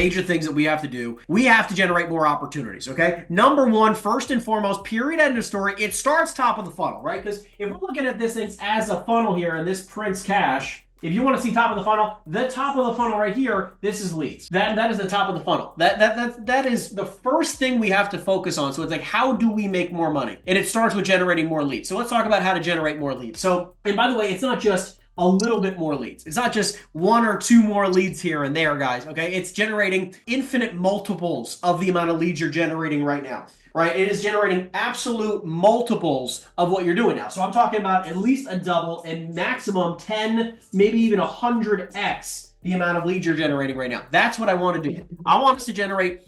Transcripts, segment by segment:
major things that we have to do. We have to generate more opportunities, okay? Number one, first and foremost, period, end of story, it starts top of the funnel, right? Because if we're looking at this thing as a funnel here and this prints cash, if you want to see top of the funnel, the top of the funnel right here, this is leads. That is the top of the funnel. That is the first thing we have to focus on. So it's like, how do we make more money? And it starts with generating more leads. So let's talk about how to generate more leads. So, and by the way, it's not just a little bit more leads. It's not just one or two more leads here and there, guys, okay? It's generating infinite multiples of the amount of leads you're generating right now, right? It is generating absolute multiples of what you're doing now. So I'm talking about at least a double and maximum 10, maybe even 100x the amount of leads you're generating right now. That's what I want to do. I want us to generate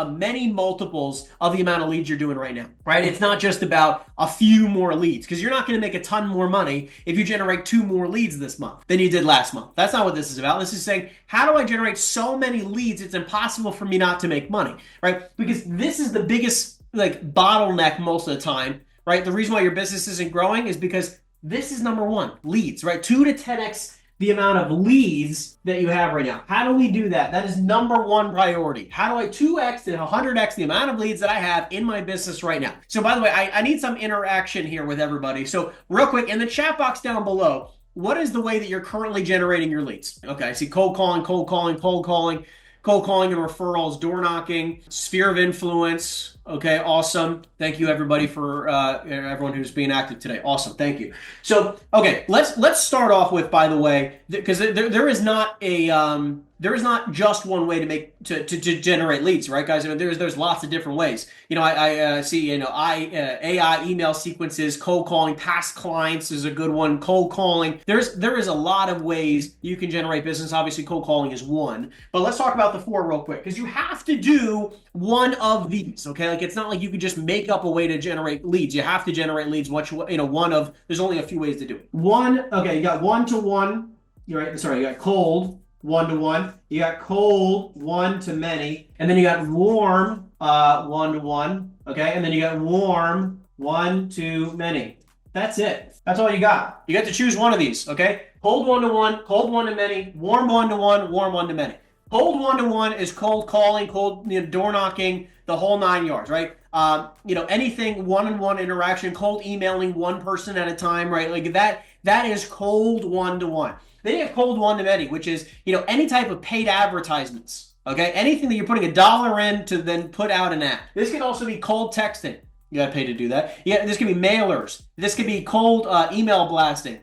many multiples of the amount of leads you're doing right now, right? It's not just about a few more leads, because you're not going to make a ton more money if you generate 2 more leads this month than you did last month. That's not what this is about. This is saying, how do I generate so many leads it's impossible for me not to make money, right? Because this is the biggest like bottleneck most of the time, right? The reason why your business isn't growing is because this is number one, leads, right? 2 to 10x the amount of leads that you have right now. How do we do that? That is number one priority. How do I 2x and 100x the amount of leads that I have in my business right now? So by the way, I need some interaction here with everybody. So real quick, in the chat box down below, what is the way that you're currently generating your leads? Okay, I see cold calling, cold calling, cold calling, cold calling and referrals, door knocking, sphere of influence. Okay, awesome. Thank you everybody for everyone who's being active today. Awesome, thank you. So, okay, let's start off with, by the way, because there is not just one way to make to generate leads, right, guys? I mean, there's lots of different ways. You know, I see AI email sequences, cold calling, past clients is a good one. Cold calling. There is a lot of ways you can generate business. Obviously, cold calling is one, but let's talk about the 4 real quick, because you have to do one of these. Okay, like it's not like you could just make up a way to generate leads. You have to generate leads. There's only a few ways to do it. You got one-to-one. You're right. Sorry, you got cold. 1-to-1. You got cold 1-to-many, and then you got warm 1-to-1. Okay, and then you got warm 1-to-many. That's it. That's all you got. You got to choose one of these. Okay, cold 1-to-1, cold 1-to-many, warm 1-to-1, warm 1-to-many. Cold 1-to-1 is cold calling, cold door knocking, the whole 9 yards, right? Anything one-on-one interaction, cold emailing one person at a time, right? Like that is cold 1-to-1. Then you have cold 1-to-many, which is, any type of paid advertisements, okay? Anything that you're putting $1 in to then put out an ad. This can also be cold texting. You got to pay to do that. Yeah, this could be mailers. This could be cold email blasting.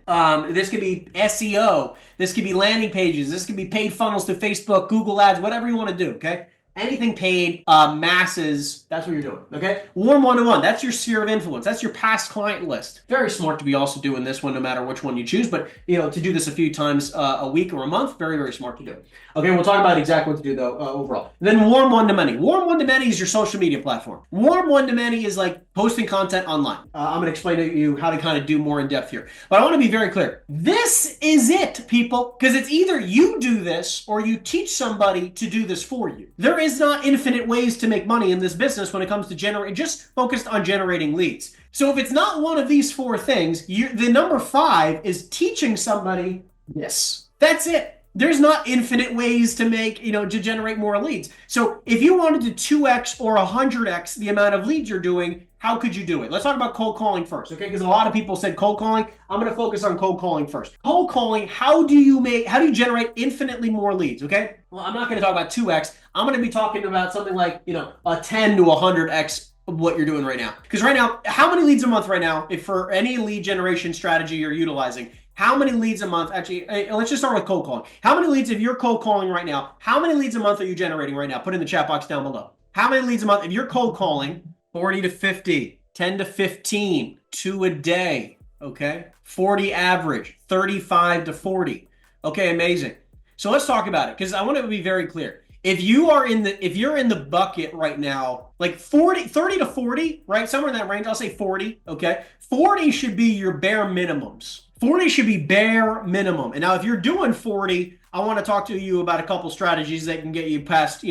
This could be SEO. This could be landing pages. This could be paid funnels to Facebook, Google Ads, whatever you want to do, okay? Anything paid, masses, that's what you're doing, okay? Warm 1-to-1, that's your sphere of influence. That's your past client list. Very smart to be also doing this one, no matter which one you choose, but, to do this a few times a week or a month, very, very smart to do. Okay, we'll talk about exactly what to do, though, overall. Then warm 1-to-many. Warm 1-to-many is your social media platform. Warm 1-to-many is like posting content online. I'm going to explain to you how to kind of do more in depth here. But I want to be very clear. This is it, people, because it's either you do this or you teach somebody to do this for you. There is not infinite ways to make money in this business when it comes to just focused on generating leads. So if it's not one of these 4 things, the number 5 is teaching somebody this. That's it. There's not infinite ways to make, to generate more leads. So if you wanted to 2x or 100x the amount of leads you're doing, how could you do it? Let's talk about cold calling first, okay? Because a lot of people said cold calling. I'm going to focus on cold calling first. Cold calling, how do you generate infinitely more leads, okay? Well, I'm not going to talk about 2x. I'm going to be talking about something like, a 10 to 100x of what you're doing right now. Because right now, how many leads a month right now, if for any lead generation strategy you're utilizing, how many leads a month? Actually, let's just start with cold calling. How many leads, if you're cold calling right now, how many leads a month are you generating right now? Put in the chat box down below. How many leads a month? If you're cold calling, 40 to 50, 10 to 15, 2 a day, okay? 40 average, 35 to 40. Okay, amazing. So let's talk about it, because I want to be very clear. If you're in the bucket right now, like 30 to 40, right? Somewhere in that range, I'll say 40, okay? 40 should be your bare minimums. 40 should be bare minimum. And now if you're doing 40, I want to talk to you about a couple strategies that can get you past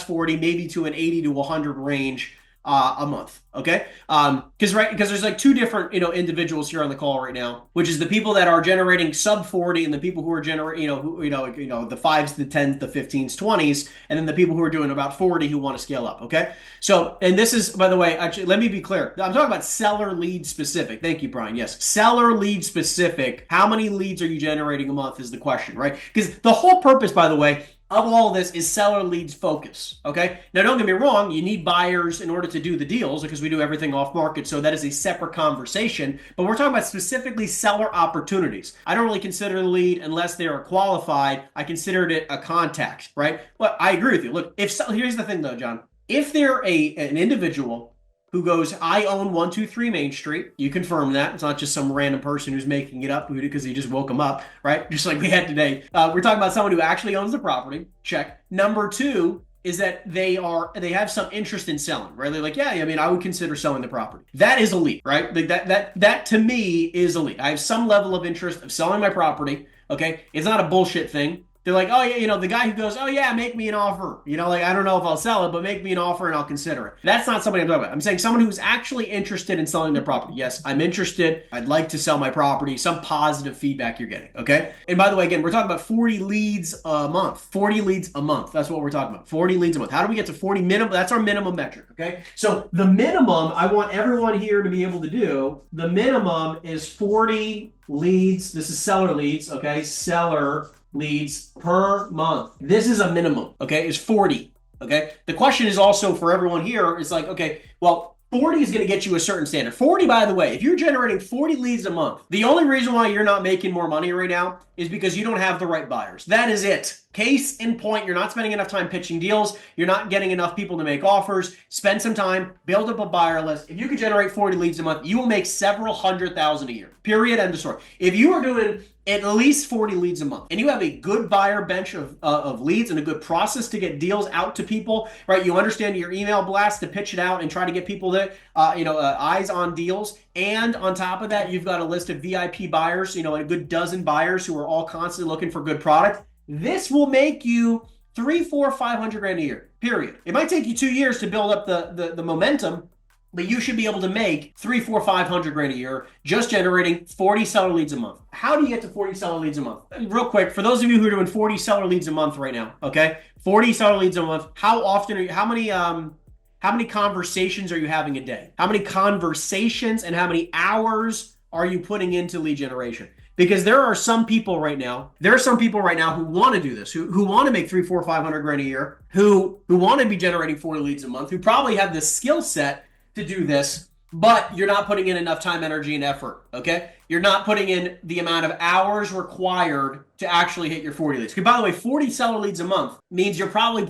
40, maybe to an 80 to 100 range a month. Okay. Because there's like two different, individuals here on the call right now, which is the people that are generating sub 40 and the people who are generating, the fives, the 10s, the 15s, 20s, and then the people who are doing about 40 who want to scale up. Okay. So, and this is, by the way, actually, let me be clear. I'm talking about seller lead specific. Thank you, Brian. Yes. Seller lead specific. How many leads are you generating a month is the question, right? Because the whole purpose, by the way, of all of this is seller leads focus. Okay. Now, don't get me wrong. You need buyers in order to do the deals because we do everything off market. So that is a separate conversation. But we're talking about specifically seller opportunities. I don't really consider the lead unless they are qualified. I considered it a contact, right? But I agree with you. Look, here's the thing though, John. If they're an individual who goes, I own 123 Main Street. You confirm that. It's not just some random person who's making it up because he just woke him up, right? Just like we had today. We're talking about someone who actually owns the property. Check. Number two is that they have some interest in selling, right? They're like, yeah, I mean, I would consider selling the property. That is elite, right? Like that to me is elite. I have some level of interest of selling my property. Okay. It's not a bullshit thing. They're like, oh, yeah, the guy who goes, oh, yeah, make me an offer. Like, I don't know if I'll sell it, but make me an offer and I'll consider it. That's not somebody I'm talking about. I'm saying someone who's actually interested in selling their property. Yes, I'm interested. I'd like to sell my property. Some positive feedback you're getting, okay? And by the way, again, we're talking about 40 leads a month. 40 leads a month. That's what we're talking about. 40 leads a month. How do we get to 40 minimum? That's our minimum metric, okay? So the minimum I want everyone here to be able to do, the minimum is 40 leads. This is seller leads, okay? Seller leads per month. This is a minimum, okay? Is 40, okay? The question is also for everyone here is like, okay, well, 40 is going to get you a certain standard. 40, by the way, if you're generating 40 leads a month, the only reason why you're not making more money right now is because you don't have the right buyers. That is it. Case in point, you're not spending enough time pitching deals. You're not getting enough people to make offers. Spend some time, build up a buyer list. If you could generate 40 leads a month, you will make several $100,000 a year. Period. End of story. If you are doing at least 40 leads a month and you have a good buyer bench of leads and a good process to get deals out to people, right? You understand your email blast to pitch it out and try to get people that, eyes on deals. And on top of that, you've got a list of VIP buyers, a good dozen buyers who are all constantly looking for good product. This will make you 3, 4, 500 grand a year, period. It might take you 2 years to build up the momentum, but you should be able to make 3, 4, 500 grand a year just generating 40 seller leads a month. How do you get to 40 seller leads a month? Real quick, for those of you who are doing 40 seller leads a month right now, okay? 40 seller leads a month. How many conversations are you having a day? How many conversations and how many hours are you putting into lead generation? Because there are some people right now who want to do this, who want to make 3, 4, 500 grand a year, who want to be generating 40 leads a month, who probably have the skill set to do this, but you're not putting in enough time, energy, and effort, okay? You're not putting in the amount of hours required to actually hit your 40 leads. By the way, 40 seller leads a month means you're probably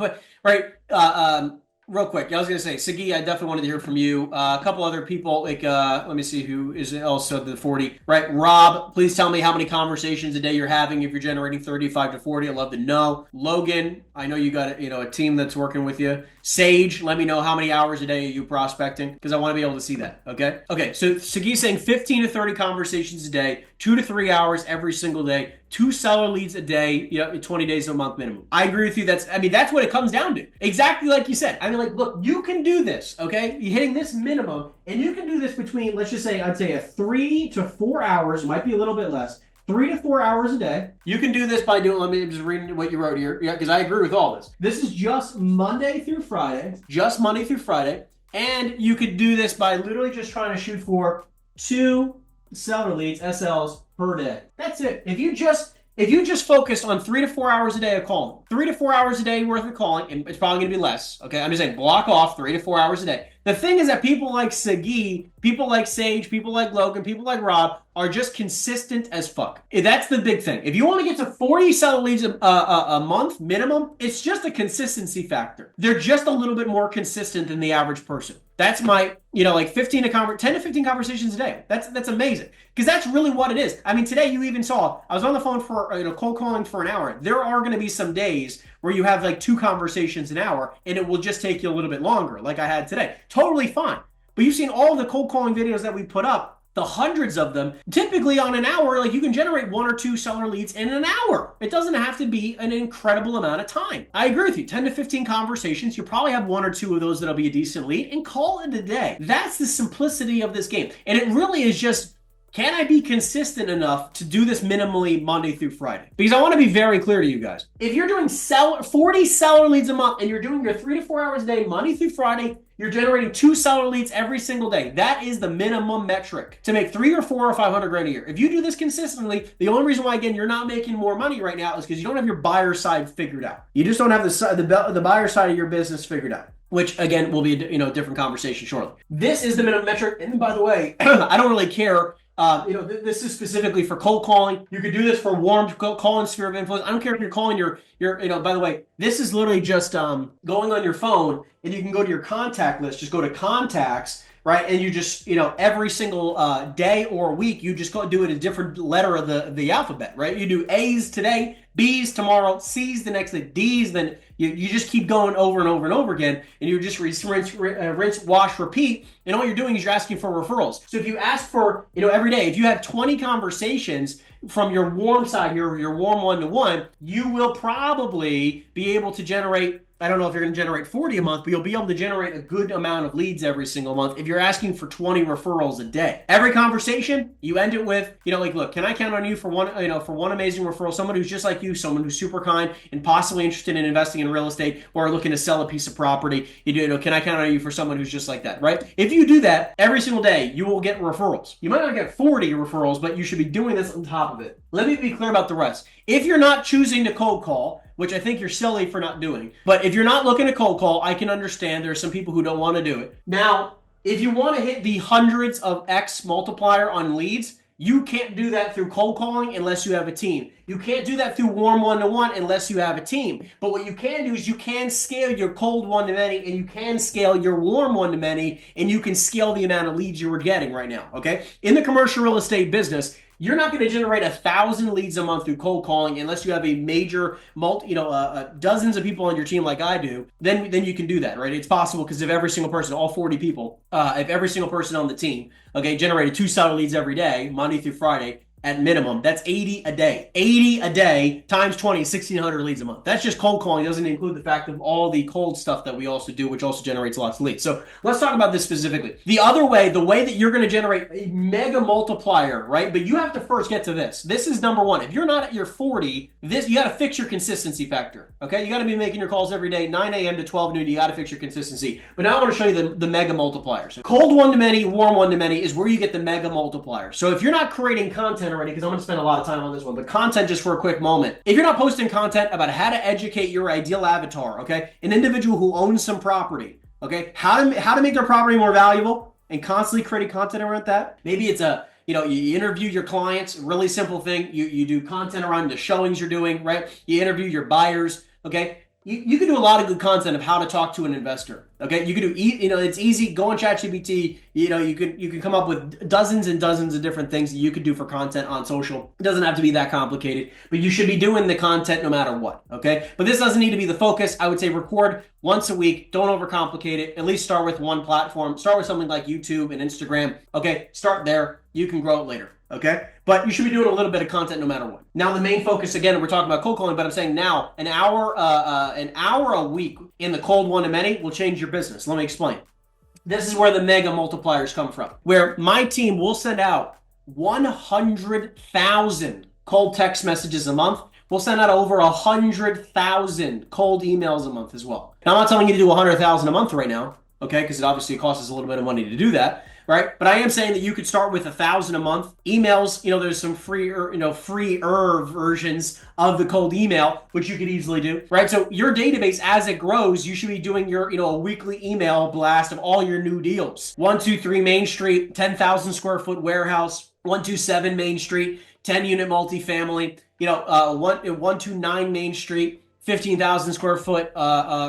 real quick, I was going to say, Sagi, I definitely wanted to hear from you. A couple other people, let me see who is also the 40. Right, Rob, please tell me how many conversations a day you're having if you're generating 35 to 40. I'd love to know. Logan, I know you got a team that's working with you. Sage, let me know how many hours a day are you prospecting because I want to be able to see that, okay? Okay, so Sagi's saying 15 to 30 conversations a day, 2 to 3 hours every single day, 2 seller leads a day, 20 days a month minimum. I agree with you. That's what it comes down to. Exactly like you said. Look, you can do this, okay? You're hitting this minimum, and you can do this between, let's just say, I'd say a 3 to 4 hours, might be a little bit less, 3 to 4 hours a day. You can do this by doing, let me just read what you wrote here, because I agree with all this. This is just Monday through Friday, and you could do this by literally just trying to shoot for 2 seller leads, SLs, per day. That's it. If you just focused on 3 to 4 hours a day of calling, 3 to 4 hours a day worth of calling, and it's probably going to be less, okay? I'm just saying block off 3 to 4 hours a day. The thing is that people like Sagi, people like Sage, people like Logan, people like Rob are just consistent as fuck. That's the big thing. If you want to get to 40 seller leads a month minimum, it's just a consistency factor. They're just a little bit more consistent than the average person. That's my, 10 to 15 conversations a day. That's amazing. Because that's really what it is. I mean, today you even saw, I was on the phone for, cold calling for an hour. There are going to be some days where you have like 2 conversations an hour and it will just take you a little bit longer, like I had today. Totally fine. But you've seen all the cold calling videos that we put up. the hundreds of them, typically on an hour, like you can generate 1 or 2 seller leads in an hour. It doesn't have to be an incredible amount of time. I agree with you. 10 to 15 conversations. You probably have 1 or 2 of those that'll be a decent lead, and call it a day. That's the simplicity of this game. And it really is just, can I be consistent enough to do this minimally Monday through Friday? Because I want to be very clear to you guys. If you're doing 40 seller leads a month and you're doing your 3 to 4 hours a day, Monday through Friday, you're generating 2 seller leads every single day. That is the minimum metric to make 3 or 4 or 500 grand a year. If you do this consistently, the only reason why, again, you're not making more money right now is because you don't have your buyer side figured out. You just don't have the buyer side of your business figured out, which again will be a different conversation shortly. This is the minimum metric. And by the way, I don't really care. This is specifically for cold calling. You could do this for warm calling sphere of influence. I don't care if you're calling your, by the way, this is literally just going on your phone, and you can go to your contact list, just go to contacts, right? And you just, every single day or week, you just go do it a different letter of the alphabet, right? You do A's today, B's tomorrow, C's the next day, D's, then you just keep going over and over and over again, and you just rinse, wash, repeat, and all you're doing is you're asking for referrals. So if you ask for, every day, if you have 20 conversations from your warm side, your warm one-to-one, you will probably be able to generate, I don't know if you're going to generate 40 a month, but you'll be able to generate a good amount of leads every single month if you're asking for 20 referrals a day. Every conversation, you end it with, look, can I count on you for one amazing referral, someone who's just like you, someone who's super kind and possibly interested in investing in real estate or looking to sell a piece of property. Can I count on you for someone who's just like that, right? If you do that every single day, you will get referrals. You might not get 40 referrals, but you should be doing this on top of it. Let me be clear about the rest. If you're not choosing to cold call, which I think you're silly for not doing, but if you're not looking to cold call, I can understand there are some people who don't want to do it. Now, if you want to hit the hundreds of X multiplier on leads, you can't do that through cold calling unless you have a team. You can't do that through warm one-to-one unless you have a team. But what you can do is you can scale your cold one-to-many, and you can scale your warm one-to-many, and you can scale the amount of leads you are getting right now, okay? In the commercial real estate business, you're not going to generate 1,000 leads a month through cold calling unless you have a major dozens of people on your team like I do. Then you can do that, right? It's possible because if every single person, all 40 people, if every single person on the team, generated 2 seller leads every day, Monday through Friday, at minimum, that's 80 a day. 80 a day times 20 is 1,600 leads a month. That's just cold calling. It doesn't include the fact of all the cold stuff that we also do, which also generates lots of leads. So let's talk about this specifically. The other way, the way that you're going to generate a mega multiplier, right? But you have to first get to this. This is number one. If you're not at your 40, you got to fix your consistency factor. Okay, you got to be making your calls every day, 9 a.m. to 12 noon. You got to fix your consistency. But now I want to show you the mega multipliers. Cold one-to-many, warm one-to-many is where you get the mega multiplier. So if you're not creating content already, because I'm going to spend a lot of time on this one, but content just for a quick moment. If you're not posting content about how to educate your ideal avatar, okay, an individual who owns some property, okay, how to make their property more valuable and constantly creating content around that. Maybe it's you interview your clients, really simple thing. You do content around the showings you're doing, right? You interview your buyers, okay? You can do a lot of good content of how to talk to an investor. Okay, you can do, it's easy. Go on ChatGPT. You can come up with dozens and dozens of different things that you could do for content on social. It doesn't have to be that complicated, but you should be doing the content no matter what. Okay, but this doesn't need to be the focus. I would say record once a week. Don't overcomplicate it. At least start with one platform. Start with something like YouTube and Instagram. Okay, start there. You can grow it later. Okay, but you should be doing a little bit of content no matter what. Now the main focus, again, we're talking about cold calling, but I'm saying now an hour a week in the cold one-to-many will change your business. Let me explain. This is where the mega multipliers come from, where my team will send out 100,000 cold text messages a month. We'll send out over 100,000 cold emails a month as well. Now I'm not telling you to do 100,000 a month right now, okay, because it obviously costs us a little bit of money to do that. Right, but I am saying that you could start with 1,000 a month. Emails, there's some freer versions of the cold email, which you could easily do. Right, so your database, as it grows, you should be doing your, a weekly email blast of all your new deals. 123 Main Street, 10,000 square foot warehouse. 127 Main Street, 10-unit multifamily. 129 Main Street. 15,000 square foot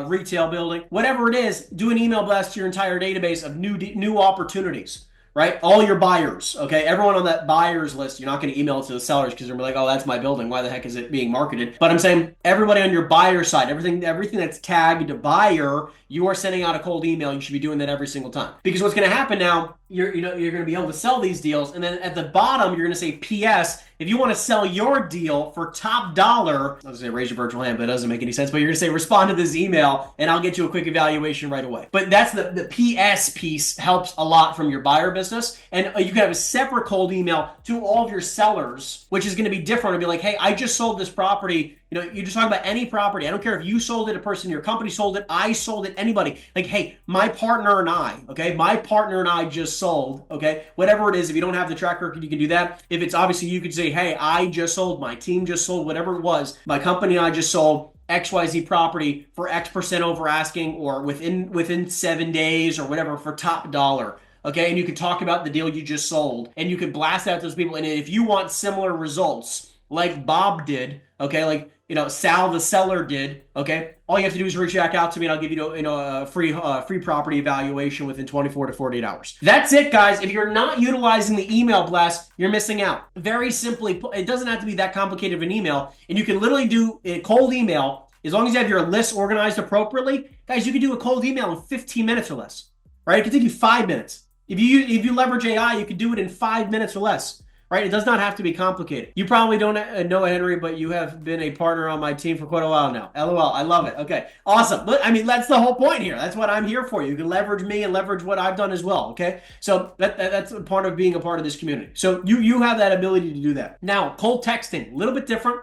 retail building, whatever it is, do an email blast to your entire database of new opportunities, right? All your buyers, okay? Everyone on that buyers list, you're not going to email it to the sellers because they're like, oh, that's my building. Why the heck is it being marketed? But I'm saying everybody on your buyer side, everything that's tagged buyer, you are sending out a cold email. You should be doing that every single time. Because what's going to happen now, you're going to be able to sell these deals. And then at the bottom, you're going to say PS. If you want to sell your deal for top dollar, I was going to say raise your virtual hand, but it doesn't make any sense. But you're going to say respond to this email and I'll get you a quick evaluation right away. But that's the PS piece helps a lot from your buyer business. And you can have a separate cold email to all of your sellers, which is going to be different. It'll be like, hey, I just sold this property. You just talk about any property. I don't care if you sold it, a person in your company sold it, I sold it, anybody. Like, hey, my partner and I just sold, okay? Whatever it is, if you don't have the track record, you can do that. If it's obviously, you could say, hey, I just sold, my team just sold, whatever it was, my company and I just sold XYZ property for X% over asking, or within 7 days or whatever, for top dollar. Okay, and you can talk about the deal you just sold, and you can blast out those people. And if you want similar results like Bob did, okay, like Sal the seller did, okay, all you have to do is reach back out to me and I'll give you a free property evaluation within 24 to 48 hours. That's it, guys. If you're not utilizing the email blast, you're missing out. Very simply, it doesn't have to be that complicated of an email, and you can literally do a cold email as long as you have your list organized appropriately. Guys, you can do a cold email in 15 minutes or less, right? It can take you 5 minutes. If you leverage AI, you can do it in 5 minutes or less. Right? It does not have to be complicated. You probably don't know Henry, but you have been a partner on my team for quite a while now. LOL. I love it. Okay. Awesome. But I mean, that's the whole point here. That's what I'm here for. You can leverage me and leverage what I've done as well. Okay. So that's a part of being a part of this community. So you have that ability to do that. Now, cold texting, a little bit different,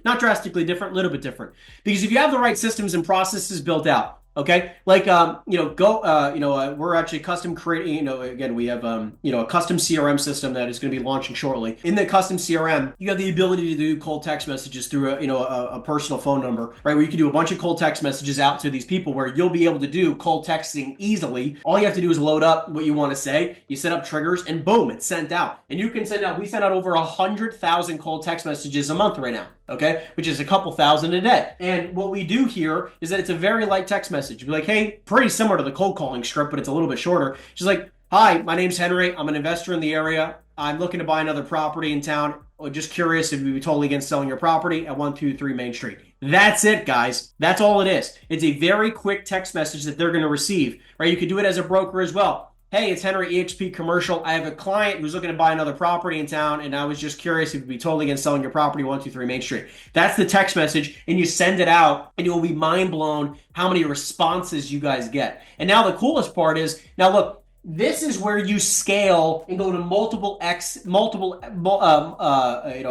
not drastically different, a little bit different. Because if you have the right systems and processes built out, okay, like we're actually custom creating. Again, we have a custom CRM system that is going to be launching shortly. In the custom CRM, you have the ability to do cold text messages through a personal phone number, right? Where you can do a bunch of cold text messages out to these people, where you'll be able to do cold texting easily. All you have to do is load up what you want to say. You set up triggers, and boom, it's sent out. And you can send out. We send out over 100,000 cold text messages a month right now. Okay, which is a couple thousand a day. And what we do here is that it's a very light text message. You'd be like, hey, pretty similar to the cold calling script, but it's a little bit shorter. She's like, hi, my name's Henry. I'm an investor in the area. I'm looking to buy another property in town. Just curious if you'd be totally against selling your property at 123 Main Street. That's it, guys. That's all it is. It's a very quick text message that they're going to receive, right? You could do it as a broker as well. Hey, it's Henry, EXP Commercial. I have a client who's looking to buy another property in town, and I was just curious if you'd be totally against selling your property 123 Main Street. That's the text message, and you send it out, and you'll be mind blown how many responses you guys get. And now the coolest part is, now look, this is where you scale and go to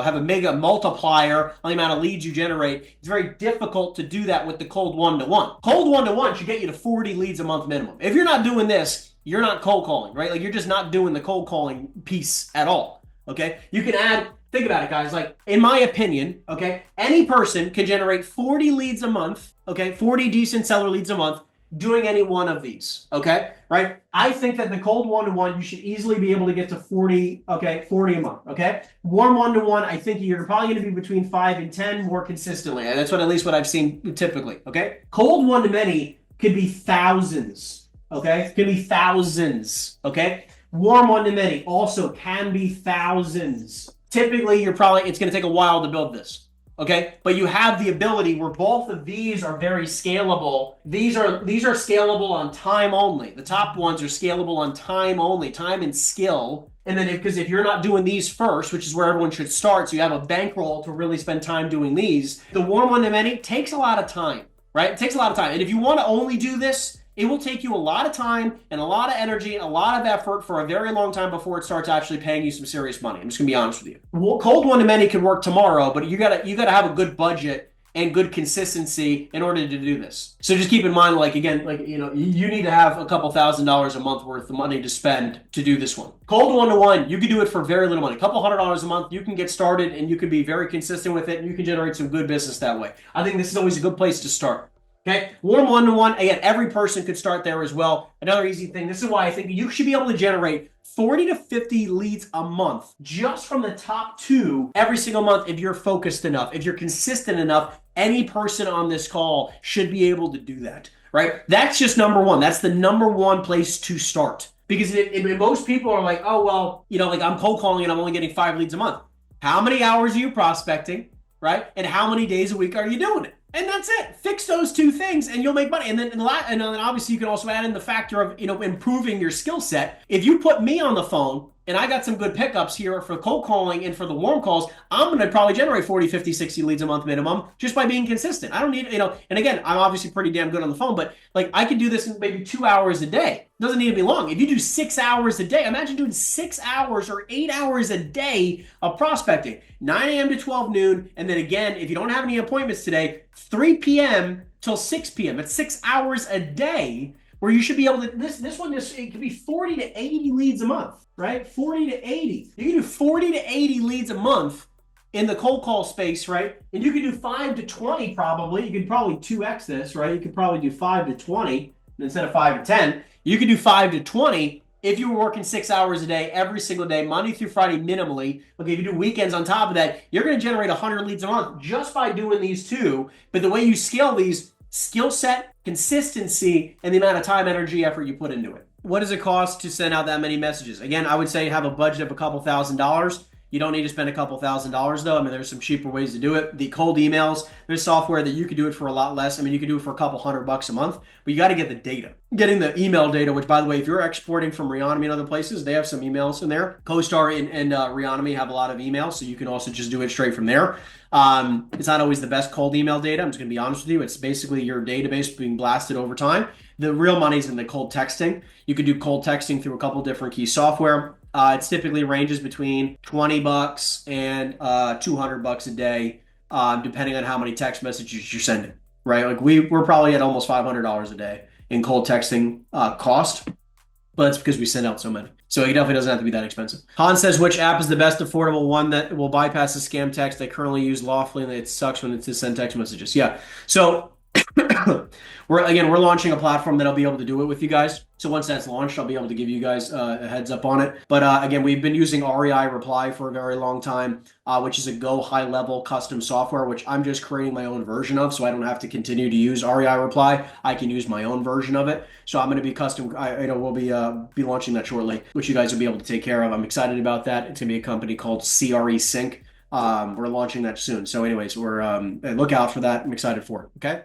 have a mega multiplier on the amount of leads you generate. It's very difficult to do that with the cold one-to-one. Cold one-to-one should get you to 40 leads a month minimum. If you're not doing this, you're not cold calling, right? Like, you're just not doing the cold calling piece at all, okay? You can add, think about it, guys. Like, in my opinion, okay, any person can generate 40 leads a month, okay, 40 decent seller leads a month doing any one of these, okay, right? I think that the cold one-to-one, you should easily be able to get to 40, okay, 40 a month, okay? Warm one-to-one, I think you're probably going to be between 5 and 10 more consistently. And that's at least what I've seen typically, okay? Cold one-to-many could be thousands. Okay, it can be thousands. Okay, warm one-to-many also can be thousands. Typically, it's going to take a while to build this. Okay, but you have the ability where both of these are very scalable. These are scalable on time only. The top ones are scalable on time only, time and skill. And then because if you're not doing these first, which is where everyone should start, so you have a bankroll to really spend time doing these. The warm one-to-many takes a lot of time, right? It takes a lot of time, and if you want to only do this, it will take you a lot of time and a lot of energy and a lot of effort for a very long time before it starts actually paying you some serious money. I'm just gonna be honest with you. Cold one-to-many can work tomorrow, but you gotta have a good budget and good consistency in order to do this. So just keep in mind, you need to have a couple $1,000s a month worth of money to spend to do this one. Cold one-to-one, you can do it for very little money. A couple $100s a month, you can get started and you can be very consistent with it, and you can generate some good business that way. I think this is always a good place to start. Okay, warm one-to-one, again, every person could start there as well. Another easy thing, this is why I think you should be able to generate 40 to 50 leads a month just from the top 2 every single month if you're focused enough, if you're consistent enough. Any person on this call should be able to do that, right? That's just number one. That's the number one place to start. Because if most people are like, oh, well, I'm cold calling and I'm only getting 5 leads a month. How many hours are you prospecting, right? And how many days a week are you doing it? And that's it. Fix those two things, and you'll make money. And then obviously you can also add in the factor of improving your skill set. If you put me on the phone and I got some good pickups here for cold calling and for the warm calls, I'm going to probably generate 40, 50, 60 leads a month minimum just by being consistent. I don't need, and again, I'm obviously pretty damn good on the phone, but like I can do this in maybe 2 hours a day. It doesn't need to be long. If you do 6 hours a day, imagine doing 6 hours or 8 hours a day of prospecting, 9 a.m. to 12 noon. And then again, if you don't have any appointments today, 3 p.m. till 6 p.m. It's 6 hours a day where you should be able to, this one, it could be 40 to 80 leads a month, right? 40 to 80. You can do 40 to 80 leads a month in the cold call space, right? And you could do 5 to 20 probably. You could probably 2x this, right? You could probably do 5 to 20 instead of 5 to 10. You could do 5 to 20 if you were working 6 hours a day every single day, Monday through Friday minimally. Okay, if you do weekends on top of that, you're going to generate 100 leads a month just by doing these two. But the way you scale these, skill set, consistency, and the amount of time, energy, effort you put into it. What does it cost to send out that many messages? Again, I would say have a budget of a couple $1,000s. You don't need to spend a couple $1,000s though. I mean, there's some cheaper ways to do it. The cold emails, there's software that you could do it for a lot less. I mean, you could do it for a couple $100 a month, but you got to get the data. Getting the email data, which by the way, if you're exporting from Reonomy and other places, they have some emails in there. CoStar and Reonomy have a lot of emails, so you can also just do it straight from there. It's not always the best cold email data. I'm just going to be honest with you. It's basically your database being blasted over time. The real money's in the cold texting. You could do cold texting through a couple different key software. It typically ranges between $20 and $200 a day, depending on how many text messages you're sending, right? Like we're probably at almost $500 a day in cold texting cost, but it's because we send out so many. So it definitely doesn't have to be that expensive. Han says, which app is the best affordable one that will bypass the scam text they currently use lawfully, and it sucks when it's to send text messages? Yeah. So we're launching a platform that'll be able to do it with you guys. So once that's launched, I'll be able to give you guys a heads up on it. But again, we've been using REI Reply for a very long time, which is a Go high level custom software, which I'm just creating my own version of, so I don't have to continue to use REI Reply. I can use my own version of it. So I'm going to be custom. We'll be launching that shortly, which you guys will be able to take care of. I'm excited about that. It's going to be a company called CREsync. We're launching that soon. So anyways, we're look out for that. I'm excited for it. Okay.